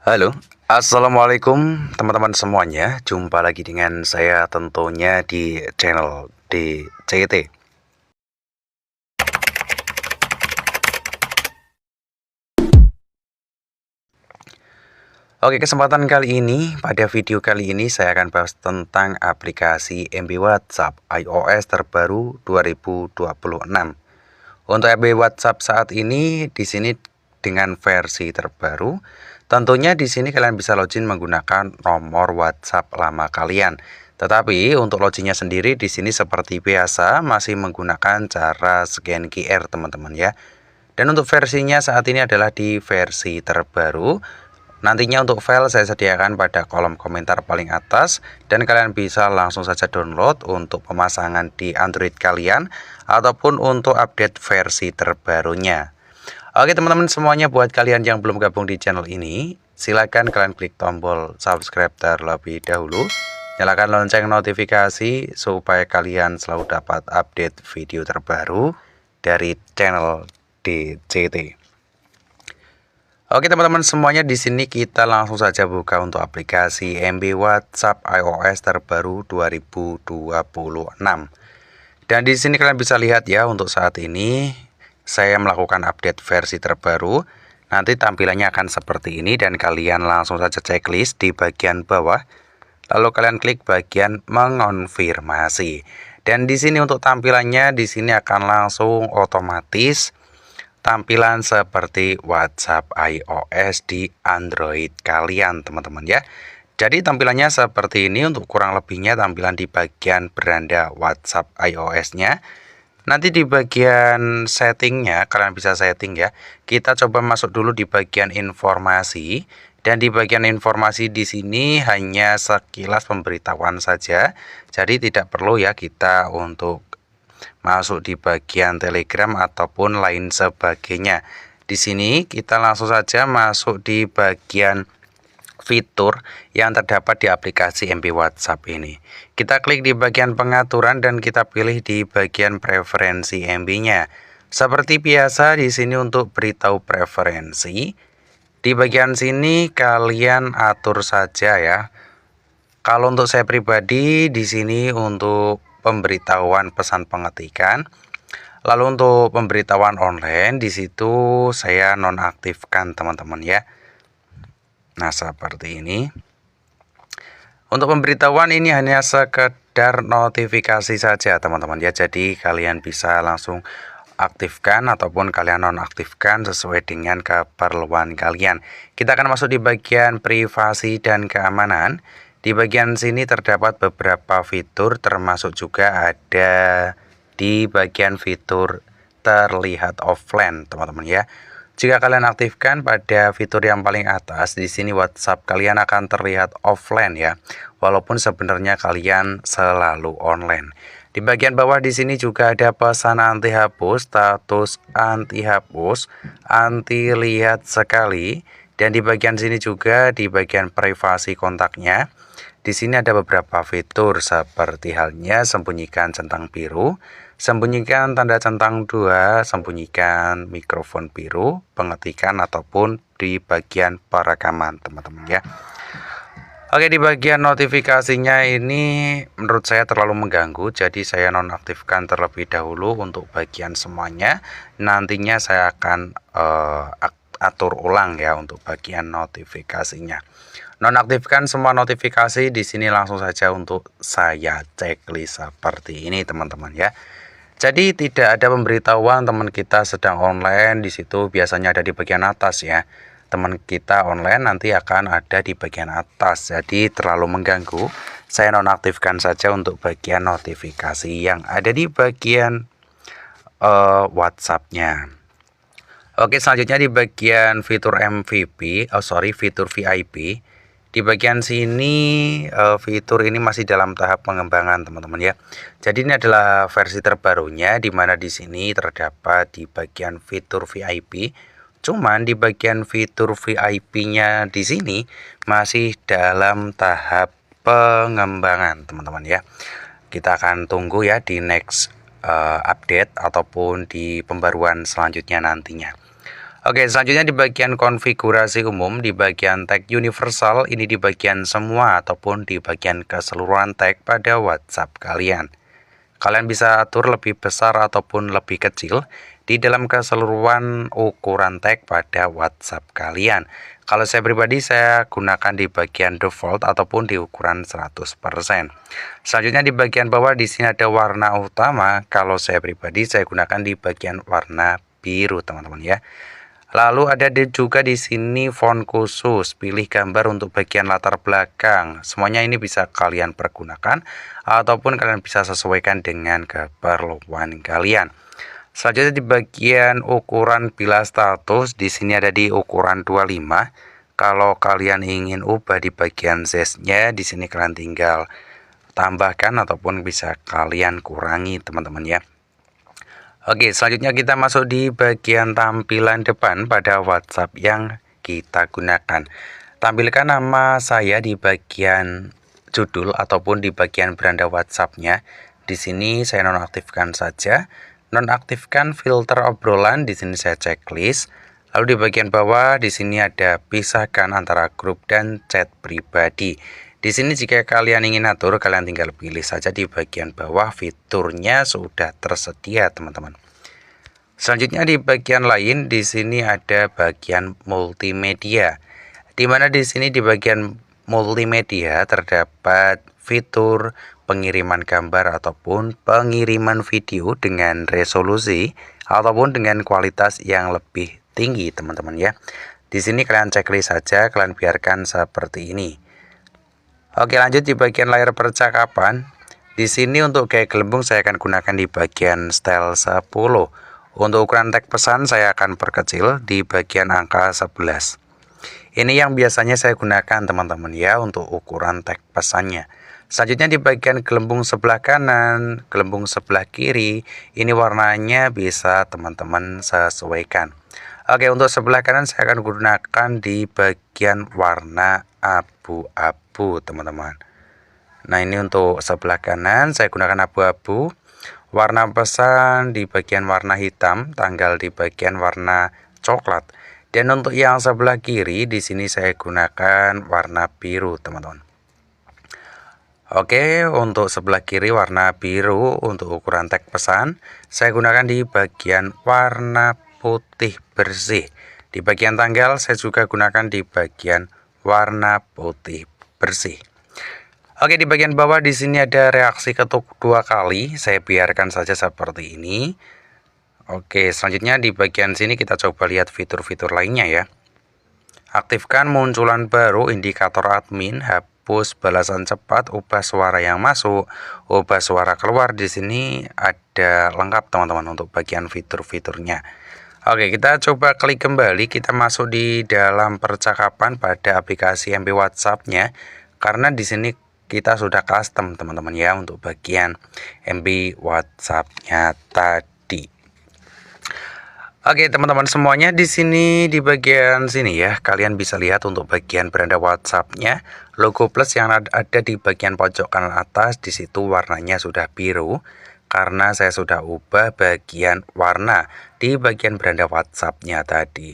Halo, assalamualaikum teman-teman semuanya. Jumpa lagi dengan saya tentunya di channel DCT. Oke, kesempatan kali ini, pada video kali ini saya akan bahas tentang aplikasi MB WhatsApp iOS terbaru 2026. Untuk MB WhatsApp saat ini di sini dengan versi terbaru, tentunya di sini kalian bisa login menggunakan nomor WhatsApp lama kalian. Tetapi untuk loginnya sendiri di sini seperti biasa masih menggunakan cara scan QR teman-teman ya. Dan untuk versinya saat ini adalah di versi terbaru. Nantinya untuk file saya sediakan pada kolom komentar paling atas dan kalian bisa langsung saja download untuk pemasangan di Android kalian ataupun untuk update versi terbarunya. Oke teman-teman semuanya, buat kalian yang belum gabung di channel ini, silakan kalian klik tombol subscribe terlebih dahulu. Nyalakan lonceng notifikasi supaya kalian selalu dapat update video terbaru dari channel DCT. Oke teman-teman semuanya, di sini kita langsung saja buka untuk aplikasi MB WhatsApp iOS terbaru 2026. Dan di sini kalian bisa lihat ya, untuk saat ini saya melakukan update versi terbaru. Nanti tampilannya akan seperti ini dan kalian langsung saja checklist di bagian bawah. Lalu kalian klik bagian mengonfirmasi. Dan di sini untuk tampilannya di sini akan langsung otomatis tampilan seperti WhatsApp iOS di Android kalian teman-teman ya. Jadi tampilannya seperti ini untuk kurang lebihnya tampilan di bagian beranda WhatsApp iOS-nya. Nanti di bagian settingnya kalian bisa setting ya. Kita coba masuk dulu di bagian informasi. Dan di bagian informasi di sini hanya sekilas pemberitahuan saja. Jadi tidak perlu ya kita untuk masuk di bagian Telegram ataupun lain sebagainya. Di sini kita langsung saja masuk di bagian fitur yang terdapat di aplikasi MB WhatsApp ini. Kita klik di bagian pengaturan dan kita pilih di bagian preferensi MB-nya. Seperti biasa di sini untuk beritahu preferensi, di bagian sini kalian atur saja ya. Kalau untuk saya pribadi di sini untuk pemberitahuan pesan pengetikan. Lalu untuk pemberitahuan online di situ saya nonaktifkan teman-teman ya. Nah, seperti ini. Untuk pemberitahuan ini hanya sekedar notifikasi saja teman-teman ya. Jadi kalian bisa langsung aktifkan ataupun kalian nonaktifkan sesuai dengan keperluan kalian. Kita akan masuk di bagian privasi dan keamanan. Di bagian sini terdapat beberapa fitur, termasuk juga ada di bagian fitur terlihat offline, teman-teman ya. Jika kalian aktifkan pada fitur yang paling atas, di sini WhatsApp kalian akan terlihat offline ya, walaupun sebenarnya kalian selalu online. Di bagian bawah di sini juga ada pesan anti hapus, status anti hapus, anti lihat sekali, dan di bagian sini juga di bagian privasi kontaknya. Di sini ada beberapa fitur seperti halnya sembunyikan centang biru, sembunyikan tanda centang 2, sembunyikan mikrofon biru, pengetikan ataupun di bagian perekaman teman-teman ya. Oke, di bagian notifikasinya ini menurut saya terlalu mengganggu, jadi saya nonaktifkan terlebih dahulu untuk bagian semuanya. Nantinya saya akan atur ulang ya untuk bagian notifikasinya. Nonaktifkan semua notifikasi di sini langsung saja untuk saya checklist seperti ini teman-teman ya. Jadi tidak ada pemberitahuan teman kita sedang online, di situ biasanya ada di bagian atas ya. Teman kita online nanti akan ada di bagian atas. Jadi terlalu mengganggu. Saya nonaktifkan saja untuk bagian notifikasi yang ada di bagian WhatsApp-nya. Oke, selanjutnya di bagian fitur fitur VIP. Di bagian sini fitur ini masih dalam tahap pengembangan teman-teman ya. Jadi ini adalah versi terbarunya, di mana di sini terdapat di bagian fitur VIP. Cuman di bagian fitur VIP-nya di sini masih dalam tahap pengembangan teman-teman ya. Kita akan tunggu ya di next update ataupun di pembaruan selanjutnya nantinya. Oke, selanjutnya di bagian konfigurasi umum, di bagian tag universal, ini di bagian semua ataupun di bagian keseluruhan tag pada WhatsApp kalian. Kalian bisa atur lebih besar ataupun lebih kecil di dalam keseluruhan ukuran tag pada WhatsApp kalian. Kalau saya pribadi, saya gunakan di bagian default ataupun di ukuran 100%. Selanjutnya di bagian bawah di sini ada warna utama. Kalau saya pribadi, saya gunakan di bagian warna biru, teman-teman ya. Lalu ada juga di sini font khusus, pilih gambar untuk bagian latar belakang. Semuanya ini bisa kalian pergunakan ataupun kalian bisa sesuaikan dengan keperluan kalian. Selanjutnya di bagian ukuran bilah status, di sini ada di ukuran 25. Kalau kalian ingin ubah di bagian size-nya, di sini kalian tinggal tambahkan ataupun bisa kalian kurangi, teman-teman ya. Oke, selanjutnya kita masuk di bagian tampilan depan pada WhatsApp yang kita gunakan. Tampilkan nama saya di bagian judul ataupun di bagian beranda WhatsApp-nya. Di sini saya nonaktifkan saja. Nonaktifkan filter obrolan, di sini saya checklist. Lalu di bagian bawah di sini ada pisahkan antara grup dan chat pribadi. Di sini jika kalian ingin atur, kalian tinggal pilih saja di bagian bawah, fiturnya sudah tersedia, teman-teman. Selanjutnya di bagian lain, di sini ada bagian multimedia. Di mana di sini di bagian multimedia terdapat fitur pengiriman gambar ataupun pengiriman video dengan resolusi ataupun dengan kualitas yang lebih tinggi, teman-teman ya. Di sini kalian checklist saja, kalian biarkan seperti ini. Oke, lanjut di bagian layar percakapan. Di sini untuk gaya gelembung saya akan gunakan di bagian style 10. Untuk ukuran tag pesan saya akan perkecil di bagian angka 11. Ini yang biasanya saya gunakan, teman-teman ya, untuk ukuran tag pesannya. Selanjutnya di bagian gelembung sebelah kanan, gelembung sebelah kiri, ini warnanya bisa teman-teman sesuaikan. Oke, untuk sebelah kanan saya akan gunakan di bagian warna abu-abu, teman-teman. Nah, ini untuk sebelah kanan saya gunakan abu-abu. Warna pesan di bagian warna hitam, tanggal di bagian warna coklat. Dan untuk yang sebelah kiri di sini saya gunakan warna biru, teman-teman. Oke, untuk sebelah kiri warna biru untuk ukuran tag pesan saya gunakan di bagian warna putih bersih. Di bagian tanggal saya juga gunakan di bagian warna putih bersih. Oke, di bagian bawah di sini ada reaksi ketuk 2 kali. Saya biarkan saja seperti ini. Oke, selanjutnya di bagian sini kita coba lihat fitur-fitur lainnya ya. Aktifkan munculan baru indikator admin, hapus balasan cepat, ubah suara yang masuk, ubah suara keluar. Di sini ada lengkap, teman-teman, untuk bagian fitur-fiturnya. Oke, kita coba klik kembali, kita masuk di dalam percakapan pada aplikasi MB WhatsApp-nya. Karena di sini kita sudah custom, teman-teman ya, untuk bagian MB WhatsApp-nya tadi. Oke, teman-teman semuanya, di sini di bagian sini ya, kalian bisa lihat untuk bagian beranda WhatsApp-nya, logo plus yang ada di bagian pojok kanan atas, di situ warnanya sudah biru karena saya sudah ubah bagian warna di bagian beranda WhatsApp-nya tadi.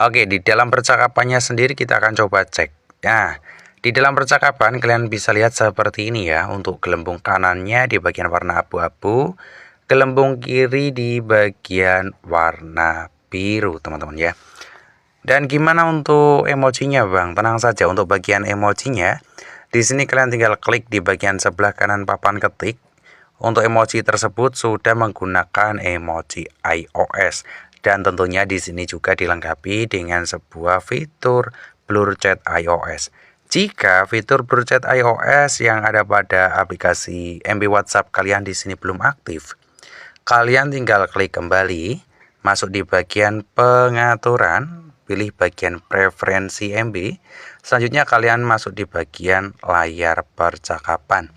Oke, di dalam percakapannya sendiri kita akan coba cek. Nah, di dalam percakapan kalian bisa lihat seperti ini ya, untuk gelembung kanannya di bagian warna abu-abu, gelembung kiri di bagian warna biru, teman-teman ya. Dan gimana untuk emojinya, Bang? Tenang saja, untuk bagian emojinya di sini kalian tinggal klik di bagian sebelah kanan papan ketik. Untuk emoji tersebut sudah menggunakan emoji iOS dan tentunya di sini juga dilengkapi dengan sebuah fitur blur chat iOS. Jika fitur blur chat iOS yang ada pada aplikasi MB WhatsApp kalian di sini belum aktif, kalian tinggal klik kembali, masuk di bagian pengaturan, pilih bagian preferensi MB. Selanjutnya kalian masuk di bagian layar percakapan.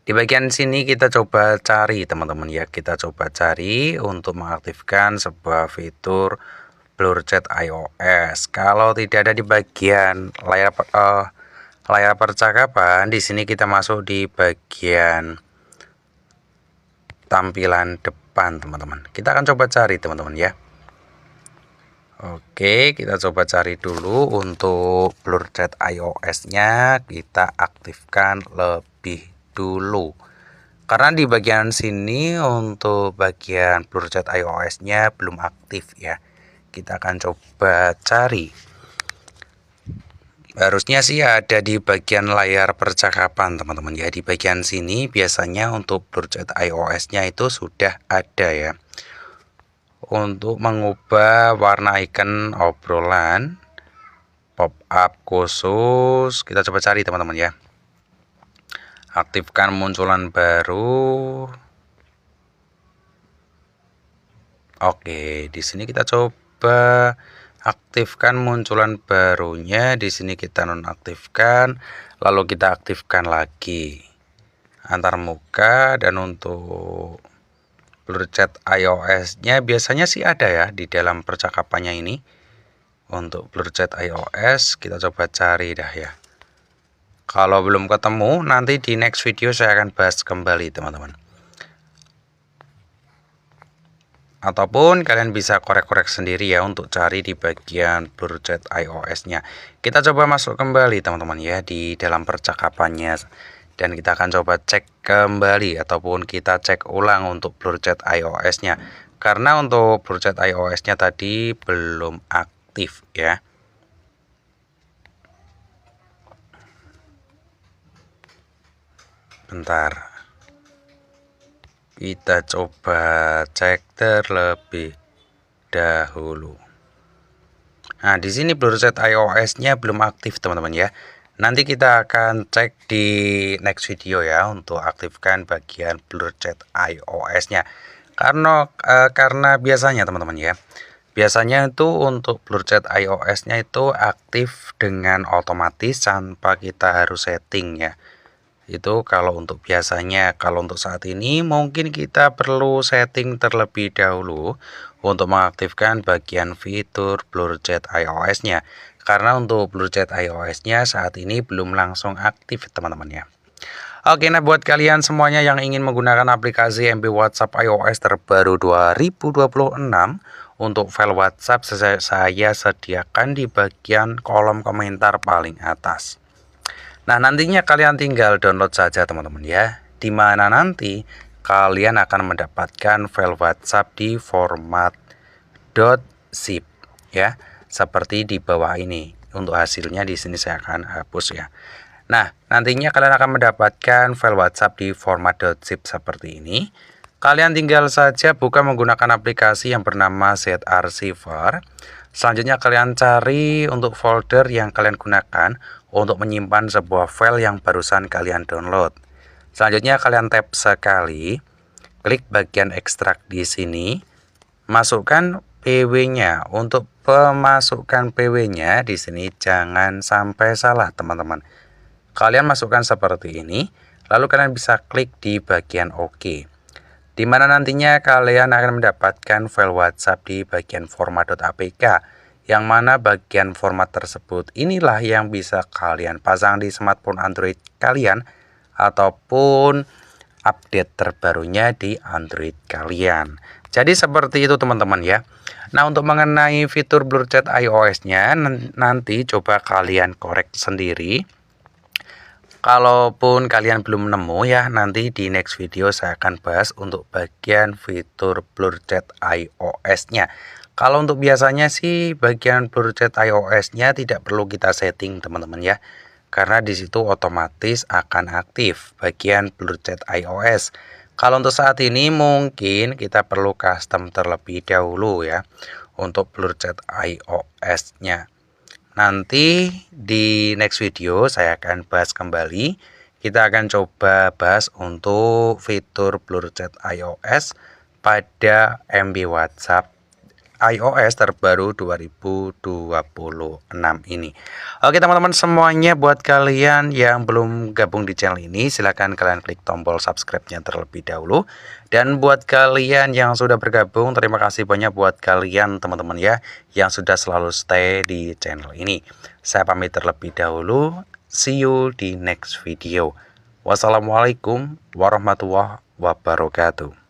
Di bagian sini kita coba cari, teman-teman ya, kita coba cari untuk mengaktifkan sebuah fitur blur chat iOS. Kalau tidak ada di bagian layar percakapan, di sini kita masuk di bagian tampilan depan, teman-teman. Kita akan coba cari, teman-teman ya. Oke, kita coba cari dulu untuk blur chat iOS-nya, kita aktifkan lebih dulu. Karena di bagian sini untuk bagian blur chat iOS-nya belum aktif ya. Kita akan coba cari. Harusnya sih ada di bagian layar percakapan teman-teman ya. Di bagian sini biasanya untuk blur chat iOS-nya itu sudah ada ya. Untuk mengubah warna icon obrolan pop up khusus, kita coba cari teman-teman ya. Aktifkan munculan baru. Oke, di sini kita coba aktifkan munculan barunya. Di sini kita nonaktifkan, lalu kita aktifkan lagi antar muka. Dan untuk blur chat iOS-nya biasanya sih ada ya di dalam percakapannya ini. Untuk blur chat iOS kita coba cari dah ya. Kalau belum ketemu, nanti di next video saya akan bahas kembali teman-teman. Ataupun kalian bisa korek-korek sendiri ya untuk cari di bagian blur chat iOS-nya. Kita coba masuk kembali teman-teman ya di dalam percakapannya. Dan kita akan coba cek kembali ataupun kita cek ulang untuk blur chat iOS-nya. Karena untuk blur chat iOS-nya tadi belum aktif ya. Bentar. Kita coba cek terlebih dahulu. Nah, di sini blur chat iOS-nya belum aktif teman-teman ya. Nanti kita akan cek di next video ya untuk aktifkan bagian blur chat iOS-nya. Karena biasanya teman-teman ya. Biasanya itu untuk blur chat iOS-nya itu aktif dengan otomatis tanpa kita harus setting ya. Itu kalau untuk biasanya. Kalau untuk saat ini mungkin kita perlu setting terlebih dahulu untuk mengaktifkan bagian fitur blur chat iOS-nya. Karena untuk blur chat iOS-nya saat ini belum langsung aktif teman-teman ya. Oke, nah buat kalian semuanya yang ingin menggunakan aplikasi MB WhatsApp iOS terbaru 2026 untuk file WhatsApp saya sediakan di bagian kolom komentar paling atas. Nah, nantinya kalian tinggal download saja teman-teman ya. Dimana nanti kalian akan mendapatkan file WhatsApp di format .zip ya. Seperti di bawah ini. Untuk hasilnya di sini saya akan hapus ya. Nah, nantinya kalian akan mendapatkan file WhatsApp di format .zip seperti ini. Kalian tinggal saja buka menggunakan aplikasi yang bernama ZArchiver. Selanjutnya kalian cari untuk folder yang kalian gunakan untuk menyimpan sebuah file yang barusan kalian download. Selanjutnya kalian tap sekali, klik bagian ekstrak di sini, masukkan PW-nya. Untuk pemasukan PW-nya di sini jangan sampai salah teman-teman. Kalian masukkan seperti ini, lalu kalian bisa klik di bagian OK. Di mana nantinya kalian akan mendapatkan file WhatsApp di bagian format.apk, yang mana bagian format tersebut inilah yang bisa kalian pasang di smartphone Android kalian ataupun update terbarunya di Android kalian. Jadi seperti itu teman-teman ya. Nah, untuk mengenai fitur blur chat iOS-nya nanti coba kalian korek sendiri. Kalaupun kalian belum nemu ya, nanti di next video saya akan bahas untuk bagian fitur blur chat iOS-nya. Kalau untuk biasanya sih bagian blur chat iOS-nya tidak perlu kita setting teman-teman ya. Karena di situ otomatis akan aktif bagian blur chat iOS. Kalau untuk saat ini mungkin kita perlu custom terlebih dahulu ya untuk blur chat iOS-nya. Nanti di next video saya akan bahas kembali. Kita akan coba bahas untuk fitur blur chat iOS pada MB WhatsApp iOS terbaru 2026 ini. Oke teman-teman semuanya, buat kalian yang belum gabung di channel ini silahkan kalian klik tombol subscribe-nya terlebih dahulu. Dan buat kalian yang sudah bergabung, terima kasih banyak buat kalian teman-teman ya yang sudah selalu stay di channel ini. Saya pamit terlebih dahulu. See you di next video. Wassalamualaikum warahmatullahi wabarakatuh.